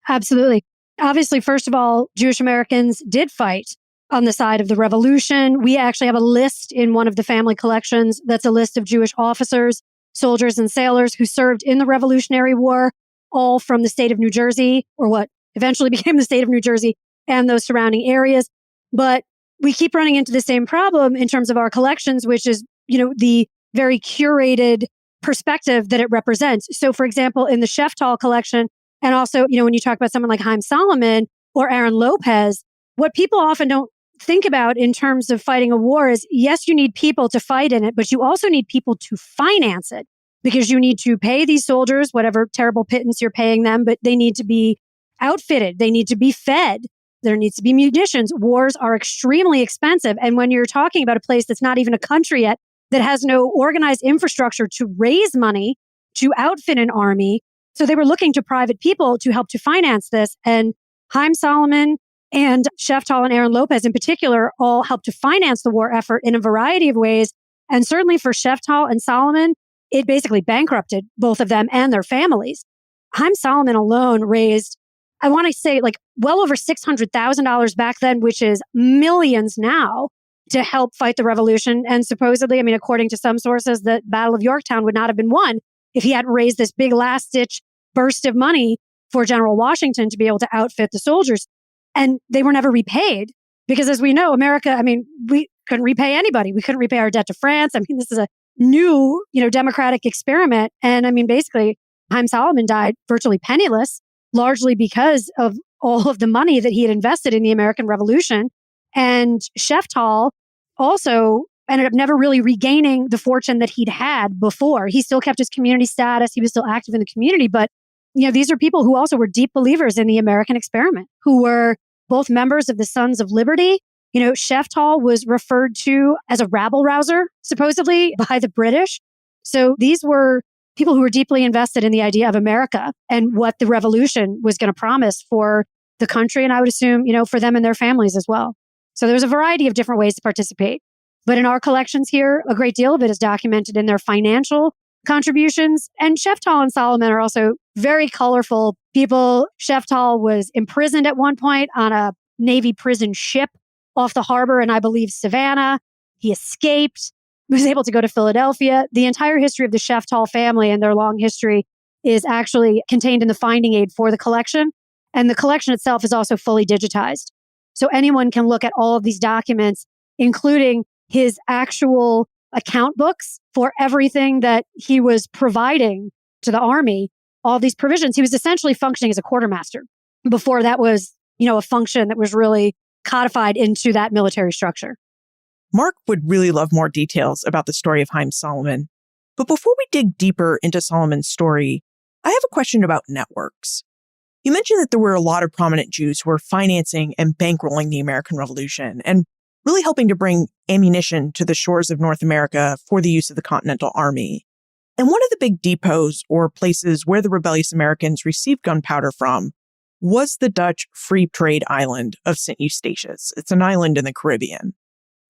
Absolutely. Obviously, first of all, Jewish Americans did fight on the side of the revolution. We actually have a list in one of the family collections that's a list of Jewish officers, soldiers, and sailors who served in the Revolutionary War, all from the state of New Jersey, or what eventually became the state of New Jersey and those surrounding areas. But we keep running into the same problem in terms of our collections, which is, the very curated perspective that it represents. So, for example, in the Sheftall collection, and also, when you talk about someone like Haim Solomon or Aaron Lopez, what people often don't think about in terms of fighting a war is, yes, you need people to fight in it, but you also need people to finance it because you need to pay these soldiers whatever terrible pittance you're paying them, but they need to be outfitted. They need to be fed. There needs to be munitions. Wars are extremely expensive. And when you're talking about a place that's not even a country yet, that has no organized infrastructure to raise money, to outfit an army, so they were looking to private people to help to finance this. And Haim Solomon and Sheftall and Aaron Lopez in particular all helped to finance the war effort in a variety of ways. And certainly for Sheftall and Solomon, it basically bankrupted both of them and their families. Haim Solomon alone raised, I want to say, well over $600,000 back then, which is millions now, to help fight the revolution. And supposedly, according to some sources, the Battle of Yorktown would not have been won if he hadn't raised this big last-ditch burst of money for General Washington to be able to outfit the soldiers. And they were never repaid because, as we know, America, we couldn't repay anybody. We couldn't repay our debt to France. This is a new, democratic experiment. And basically, Haim Solomon died virtually penniless, largely because of all of the money that he had invested in the American Revolution. And Sheftall also ended up never really regaining the fortune that he'd had before. He still kept his community status. He was still active in the community. But, these are people who also were deep believers in the American experiment, who were both members of the Sons of Liberty. Sheftall was referred to as a rabble rouser, supposedly, by the British. So these were people who were deeply invested in the idea of America and what the revolution was going to promise for the country. And I would assume, for them and their families as well. So there's a variety of different ways to participate. But in our collections here, a great deal of it is documented in their financial contributions. And Sheftall and Solomon are also very colorful people. Sheftall was imprisoned at one point on a Navy prison ship off the harbor in, I believe, Savannah. He escaped, was able to go to Philadelphia. The entire history of the Sheftall family and their long history is actually contained in the finding aid for the collection. And the collection itself is also fully digitized. So anyone can look at all of these documents, including his actual account books for everything that he was providing to the army, all these provisions. He was essentially functioning as a quartermaster before that was, a function that was really codified into that military structure. Mark would really love more details about the story of Haim Solomon. But before we dig deeper into Solomon's story, I have a question about networks. You mentioned that there were a lot of prominent Jews who were financing and bankrolling the American Revolution and really helping to bring ammunition to the shores of North America for the use of the Continental Army. And one of the big depots or places where the rebellious Americans received gunpowder from was the Dutch free trade island of St. Eustatius. It's an island in the Caribbean.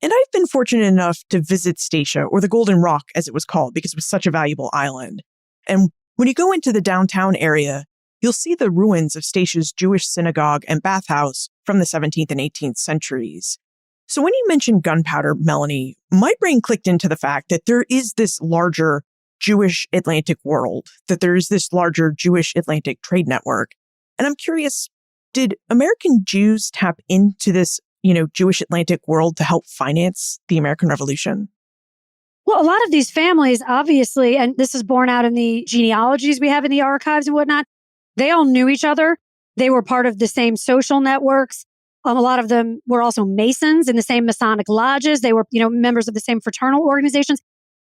And I've been fortunate enough to visit Statia, or the Golden Rock as it was called, because it was such a valuable island. And when you go into the downtown area, you'll see the ruins of Statia's Jewish synagogue and bathhouse from the 17th and 18th centuries. So when you mentioned gunpowder, Melanie, my brain clicked into the fact that there is this larger Jewish Atlantic world, that there is this larger Jewish Atlantic trade network. And I'm curious, did American Jews tap into this, Jewish Atlantic world to help finance the American Revolution? Well, a lot of these families, obviously, and this is borne out in the genealogies we have in the archives and whatnot, they all knew each other. They were part of the same social networks. A lot of them were also Masons in the same Masonic lodges. They were, members of the same fraternal organizations.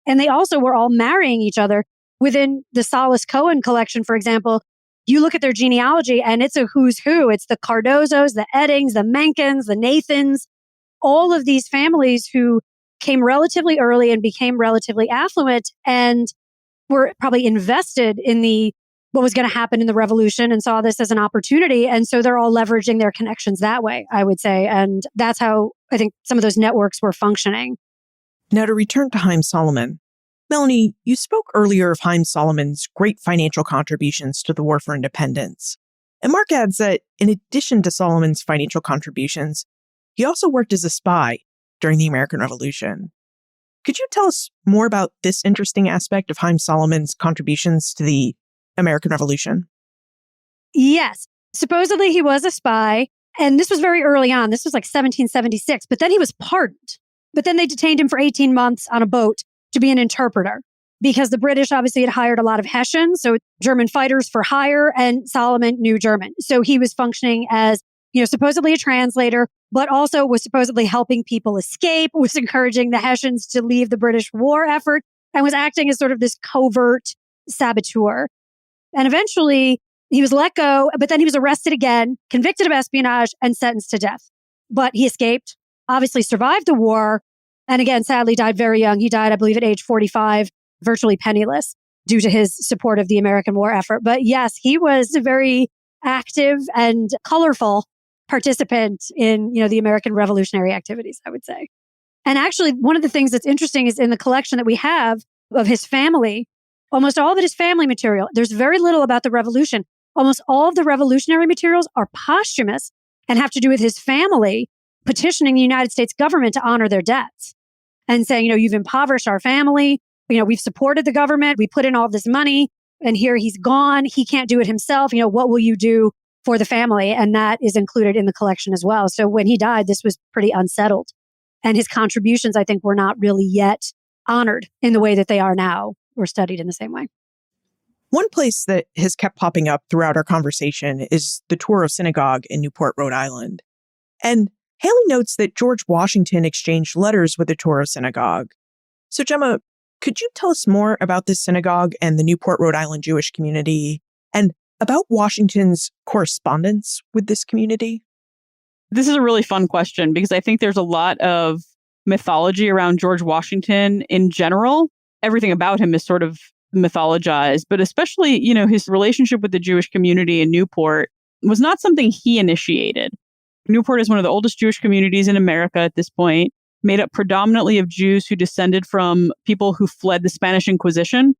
And they also were all marrying each other. Within the Salas Cohen collection, for example, you look at their genealogy and it's a who's who. It's the Cardozos, the Eddings, the Menkins, the Nathans, all of these families who came relatively early and became relatively affluent and were probably invested in what was going to happen in the revolution and saw this as an opportunity. And so they're all leveraging their connections that way, I would say. And that's how I think some of those networks were functioning. Now, to return to Haym Salomon, Melanie, you spoke earlier of Haym Salomon's great financial contributions to the War for Independence. And Mark adds that in addition to Salomon's financial contributions, he also worked as a spy during the American Revolution. Could you tell us more about this interesting aspect of Haym Salomon's contributions to the American Revolution? Yes. Supposedly he was a spy, and this was very early on. This was like 1776, but then he was pardoned. But then they detained him for 18 months on a boat to be an interpreter because the British obviously had hired a lot of Hessians, so German fighters for hire, and Salomon knew German. So he was functioning as, supposedly a translator, but also was supposedly helping people escape, was encouraging the Hessians to leave the British war effort, and was acting as sort of this covert saboteur. And eventually he was let go, but then he was arrested again, convicted of espionage, and sentenced to death. But he escaped, obviously survived the war, and again, sadly died very young. He died, I believe, at age 45, virtually penniless due to his support of the American war effort. But yes, he was a very active and colorful participant in, the American revolutionary activities, I would say. And actually, one of the things that's interesting is in the collection that we have of his family, almost all of it is family material. There's very little about the revolution. Almost all of the revolutionary materials are posthumous and have to do with his family petitioning the United States government to honor their debts and saying, you've impoverished our family. We've supported the government. We put in all this money and here he's gone. He can't do it himself. What will you do for the family? And that is included in the collection as well. So when he died, this was pretty unsettled. And his contributions, I think, were not really yet honored in the way that they are now or studied in the same way. One place that has kept popping up throughout our conversation is the Touro Synagogue in Newport, Rhode Island. And Haley notes that George Washington exchanged letters with the Touro Synagogue. So, Gemma, could you tell us more about this synagogue and the Newport, Rhode Island Jewish community, and about Washington's correspondence with this community? This is a really fun question because I think there's a lot of mythology around George Washington in general. Everything about him is sort of mythologized, but especially, his relationship with the Jewish community in Newport was not something he initiated. Newport is one of the oldest Jewish communities in America at this point, made up predominantly of Jews who descended from people who fled the Spanish Inquisition.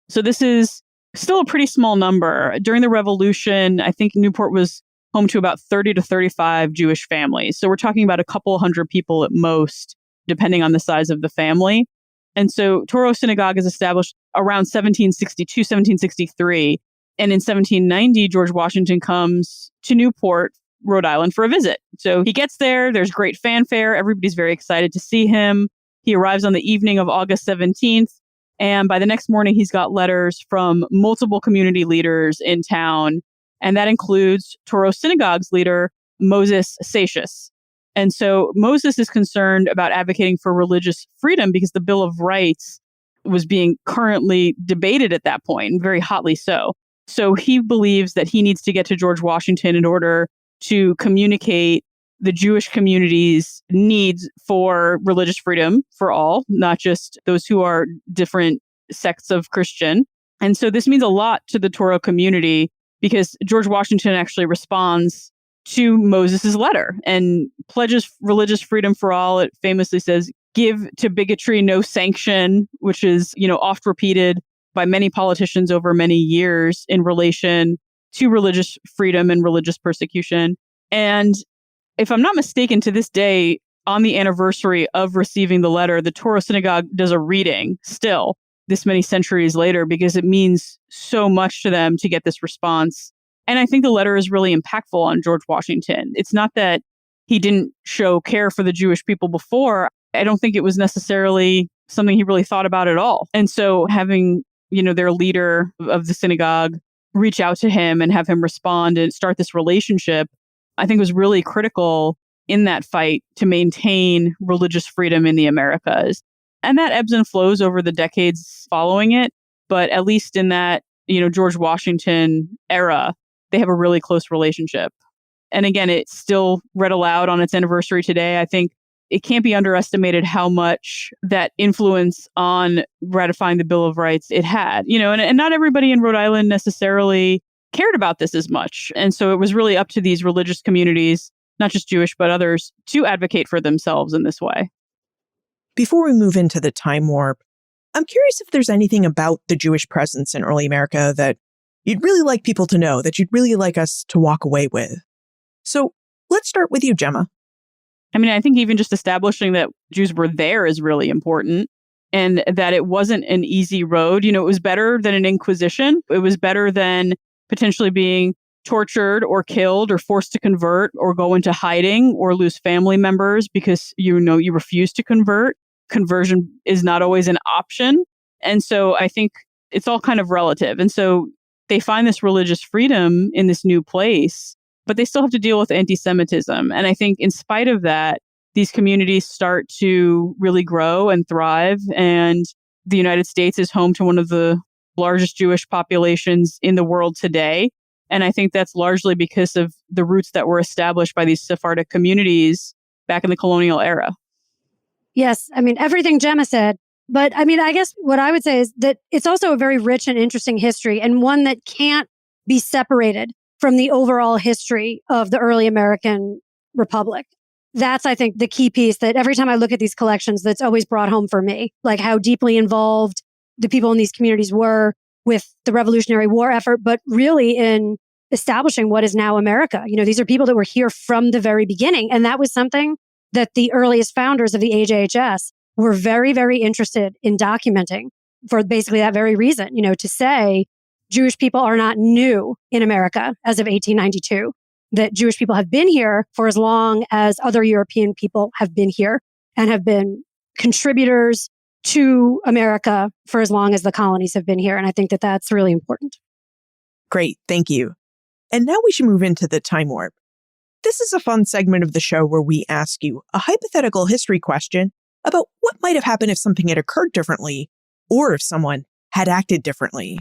So this is still a pretty small number. During the Revolution, I think Newport was home to about 30 to 35 Jewish families. So we're talking about a couple hundred people at most, depending on the size of the family. And so Touro Synagogue is established around 1762, 1763. And in 1790, George Washington comes to Newport, Rhode Island for a visit. So he gets there. There's great fanfare. Everybody's very excited to see him. He arrives on the evening of August 17th. And by the next morning, he's got letters from multiple community leaders in town. And that includes Touro Synagogue's leader, Moses Satius. And so Moses is concerned about advocating for religious freedom because the Bill of Rights was being currently debated at that point, and very hotly so. So he believes that he needs to get to George Washington in order to communicate the Jewish community's needs for religious freedom for all, not just those who are different sects of Christian. And so this means a lot to the Touro community because George Washington actually responds to Moses's letter and pledges religious freedom for all. It famously says, give to bigotry no sanction, which is, oft repeated by many politicians over many years in relation to religious freedom and religious persecution. And if I'm not mistaken, to this day, on the anniversary of receiving the letter, the Touro Synagogue does a reading still this many centuries later because it means so much to them to get this response. And I think the letter is really impactful on George Washington. It's not that he didn't show care for the Jewish people before. I don't think it was necessarily something he really thought about at all. And so having, their leader of the synagogue reach out to him and have him respond and start this relationship, I think was really critical in that fight to maintain religious freedom in the Americas. And that ebbs and flows over the decades following it. But at least in that George Washington era, they have a really close relationship. And again, it's still read aloud on its anniversary today. I think it can't be underestimated how much that influence on ratifying the Bill of Rights it had, and not everybody in Rhode Island necessarily cared about this as much. And so it was really up to these religious communities, not just Jewish, but others, to advocate for themselves in this way. Before we move into the time warp, I'm curious if there's anything about the Jewish presence in early America that you'd really like people to know, that you'd really like us to walk away with. So let's start with you, Gemma. I think even just establishing that Jews were there is really important, and that it wasn't an easy road. It was better than an inquisition. It was better than potentially being tortured or killed or forced to convert or go into hiding or lose family members because you refuse to convert. Conversion is not always an option. And so I think it's all kind of relative. And so they find this religious freedom in this new place, but they still have to deal with anti-Semitism. And I think in spite of that, these communities start to really grow and thrive. And the United States is home to one of the largest Jewish populations in the world today. And I think that's largely because of the roots that were established by these Sephardic communities back in the colonial era. Yes. Everything Gemma said. But I guess what I would say is that it's also a very rich and interesting history, and one that can't be separated from the overall history of the early American Republic. That's, I think, the key piece that every time I look at these collections, that's always brought home for me, like how deeply involved the people in these communities were with the Revolutionary War effort, but really in establishing what is now America. These are people that were here from the very beginning. And that was something that the earliest founders of the AJHS were very, very interested in documenting for basically that very reason, to say Jewish people are not new in America as of 1892, that Jewish people have been here for as long as other European people have been here and have been contributors to America for as long as the colonies have been here. And I think that that's really important. Great. Thank you. And now we should move into the time warp. This is a fun segment of the show where we ask you a hypothetical history question about what might have happened if something had occurred differently, or if someone had acted differently.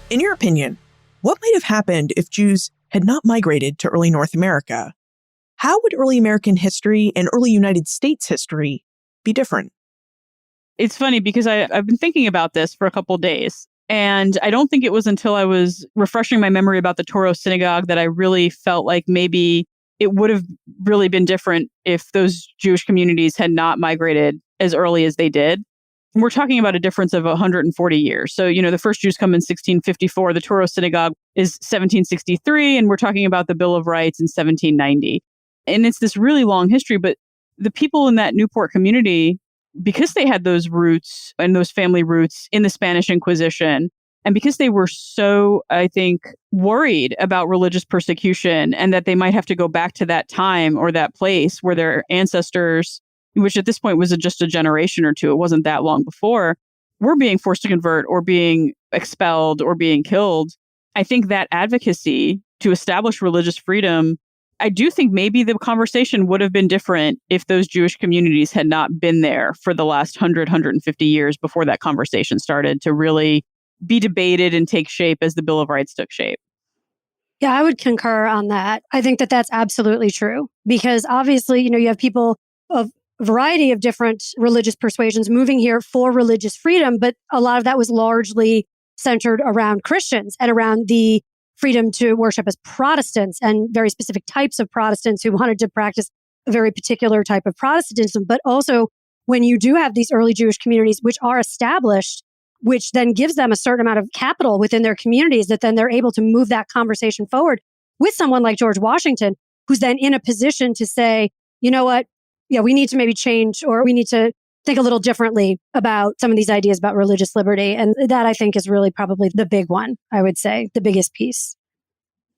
In your opinion, what might have happened if Jews had not migrated to early North America? How would early American history and early United States history be different? It's funny because I've been thinking about this for a couple of days. And I don't think it was until I was refreshing my memory about the Toro Synagogue that I really felt like maybe it would have really been different if those Jewish communities had not migrated as early as they did. We're talking about a difference of 140 years. So, the first Jews come in 1654. The Toro Synagogue is 1763. And we're talking about the Bill of Rights in 1790. And it's this really long history. But the people in that Newport community, because they had those roots and those family roots in the Spanish Inquisition, and because they were so, I think, worried about religious persecution and that they might have to go back to that time or that place where their ancestors, which at this point was just a generation or two, it wasn't that long before, were being forced to convert or being expelled or being killed. I think that advocacy to establish religious freedom, I do think maybe the conversation would have been different if those Jewish communities had not been there for the last 150 years before that conversation started to really be debated and take shape as the Bill of Rights took shape. Yeah, I would concur on that. I think that that's absolutely true because obviously, you have people of a variety of different religious persuasions moving here for religious freedom, but a lot of that was largely centered around Christians and around the freedom to worship as Protestants and very specific types of Protestants who wanted to practice a very particular type of Protestantism. But also when you do have these early Jewish communities which are established, which then gives them a certain amount of capital within their communities that then they're able to move that conversation forward with someone like George Washington, who's then in a position to say, you know what? Yeah, we need to maybe change, or we need to think a little differently about some of these ideas about religious liberty. And that, I think, is really probably the big one, I would say, the biggest piece.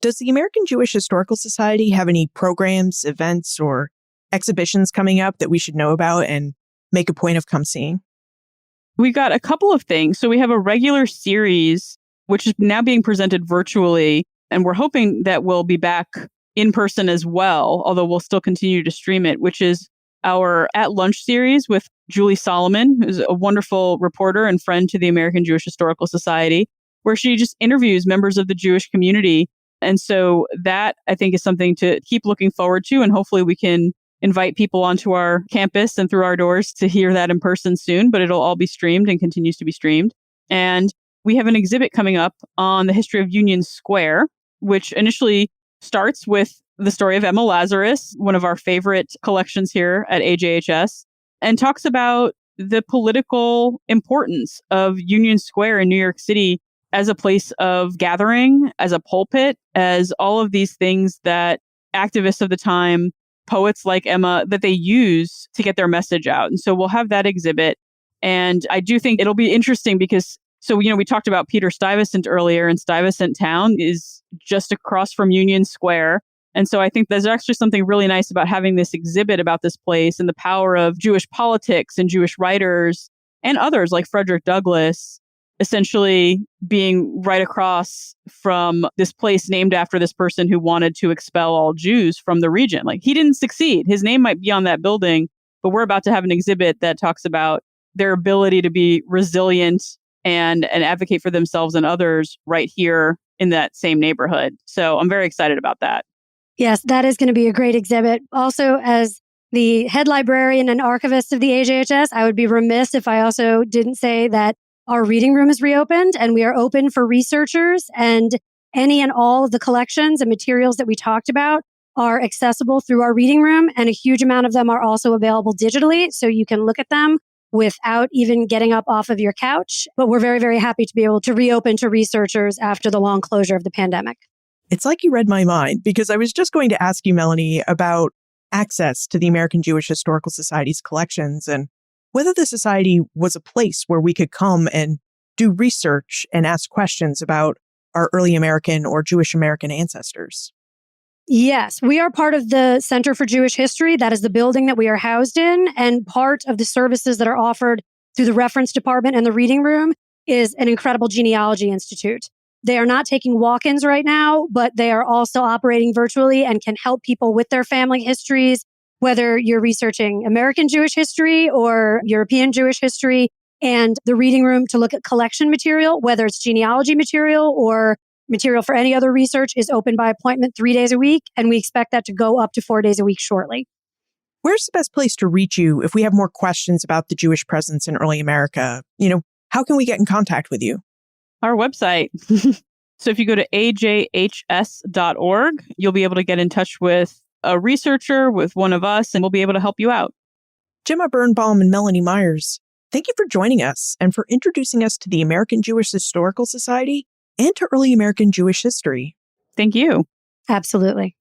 Does the American Jewish Historical Society have any programs, events, or exhibitions coming up that we should know about? And make a point of come seeing? We've got a couple of things. So we have a regular series, which is now being presented virtually, and we're hoping that we'll be back in person as well, although we'll still continue to stream it, which is our At Lunch series with Julie Solomon, who's a wonderful reporter and friend to the American Jewish Historical Society, where she just interviews members of the Jewish community. And so that, I think, is something to keep looking forward to. And hopefully we can invite people onto our campus and through our doors to hear that in person soon, but it'll all be streamed and continues to be streamed. And we have an exhibit coming up on the history of Union Square, which initially starts with the story of Emma Lazarus, one of our favorite collections here at AJHS, and talks about the political importance of Union Square in New York City as a place of gathering, as a pulpit, as all of these things that activists of the time, poets like Emma, that they use to get their message out. And so we'll have that exhibit. And I do think it'll be interesting because, we talked about Peter Stuyvesant earlier, and Stuyvesant Town is just across from Union Square. And so I think there's actually something really nice about having this exhibit about this place and the power of Jewish politics and Jewish writers and others like Frederick Douglass essentially being right across from this place named after this person who wanted to expel all Jews from the region. Like, he didn't succeed. His name might be on that building, but we're about to have an exhibit that talks about their ability to be resilient and advocate for themselves and others right here in that same neighborhood. So I'm very excited about that. Yes, that is going to be a great exhibit. Also, as the head librarian and archivist of the AJHS, I would be remiss if I also didn't say that our reading room is reopened and we are open for researchers, and any and all of the collections and materials that we talked about are accessible through our reading room, and a huge amount of them are also available digitally, so you can look at them without even getting up off of your couch. But we're very, very happy to be able to reopen to researchers after the long closure of the pandemic. It's like you read my mind, because I was just going to ask you, Melanie, about access to the American Jewish Historical Society's collections and whether the society was a place where we could come and do research and ask questions about our early American or Jewish American ancestors. Yes, we are part of the Center for Jewish History. That is the building that we are housed in. And part of the services that are offered through the reference department and the reading room is an incredible genealogy institute. They are not taking walk-ins right now, but they are also operating virtually and can help people with their family histories, whether you're researching American Jewish history or European Jewish history. And the reading room to look at collection material, whether it's genealogy material or material for any other research, is open by appointment 3 days a week. And we expect that to go up to 4 days a week shortly. Where's the best place to reach you if we have more questions about the Jewish presence in early America? How can we get in contact with you? Our website. So if you go to ajhs.org, you'll be able to get in touch with a researcher, with one of us, and we'll be able to help you out. Gemma Birnbaum and Melanie Myers, thank you for joining us and for introducing us to the American Jewish Historical Society and to early American Jewish history. Thank you. Absolutely.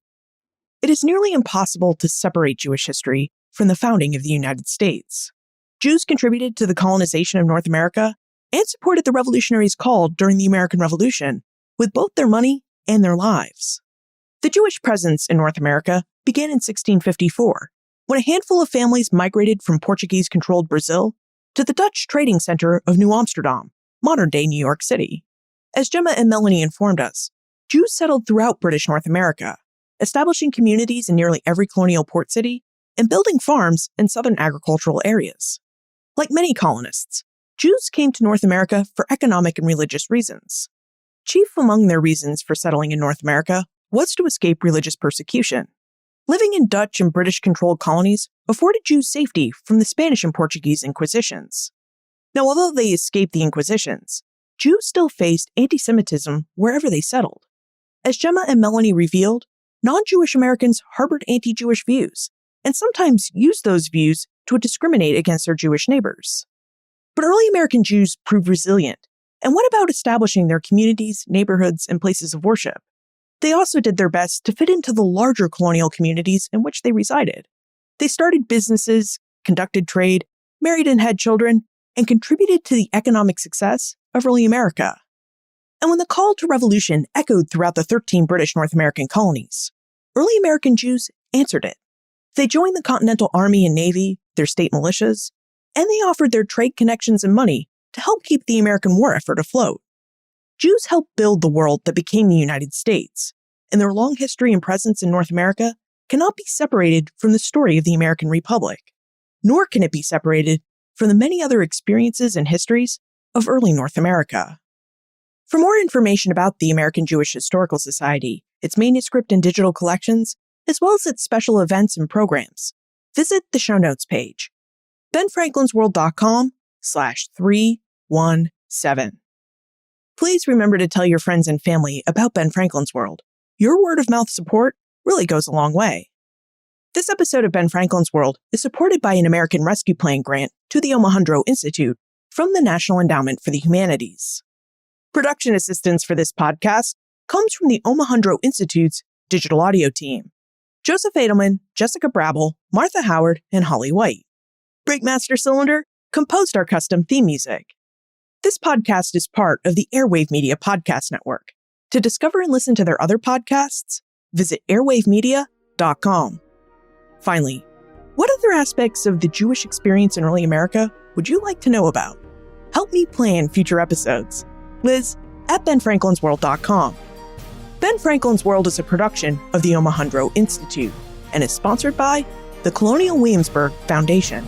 It is nearly impossible to separate Jewish history from the founding of the United States. Jews contributed to the colonization of North America and supported the revolutionaries' call during the American Revolution with both their money and their lives. The Jewish presence in North America began in 1654, when a handful of families migrated from Portuguese-controlled Brazil to the Dutch trading center of New Amsterdam, modern-day New York City. As Gemma and Melanie informed us, Jews settled throughout British North America, establishing communities in nearly every colonial port city and building farms in southern agricultural areas. Like many colonists, Jews came to North America for economic and religious reasons. Chief among their reasons for settling in North America was to escape religious persecution. Living in Dutch and British-controlled colonies afforded Jews safety from the Spanish and Portuguese Inquisitions. Now, although they escaped the Inquisitions, Jews still faced anti-Semitism wherever they settled. As Gemma and Melanie revealed, non-Jewish Americans harbored anti-Jewish views and sometimes used those views to discriminate against their Jewish neighbors. But early American Jews proved resilient and went about establishing their communities, neighborhoods, and places of worship. They also did their best to fit into the larger colonial communities in which they resided. They started businesses, conducted trade, married and had children, and contributed to the economic success of early America. And when the call to revolution echoed throughout the 13 British North American colonies, early American Jews answered it. They joined the Continental Army and Navy, their state militias, and they offered their trade connections and money to help keep the American war effort afloat. Jews helped build the world that became the United States, and their long history and presence in North America cannot be separated from the story of the American Republic, nor can it be separated from the many other experiences and histories of early North America. For more information about the American Jewish Historical Society, its manuscript and digital collections, as well as its special events and programs, visit the show notes page, benfranklinsworld.com/317. Please remember to tell your friends and family about Ben Franklin's World. Your word-of-mouth support really goes a long way. This episode of Ben Franklin's World is supported by an American Rescue Plan grant to the Omohundro Institute from the National Endowment for the Humanities. Production assistance for this podcast comes from the Omohundro Institute's digital audio team: Joseph Edelman, Jessica Brabble, Martha Howard, and Holly White. Breakmaster Cylinder composed our custom theme music. This podcast is part of the Airwave Media Podcast Network. To discover and listen to their other podcasts, visit airwavemedia.com. Finally, what other aspects of the Jewish experience in early America would you like to know about? Help me plan future episodes. Liz at benfranklinsworld.com. Ben Franklin's World is a production of the Omohundro Institute and is sponsored by the Colonial Williamsburg Foundation.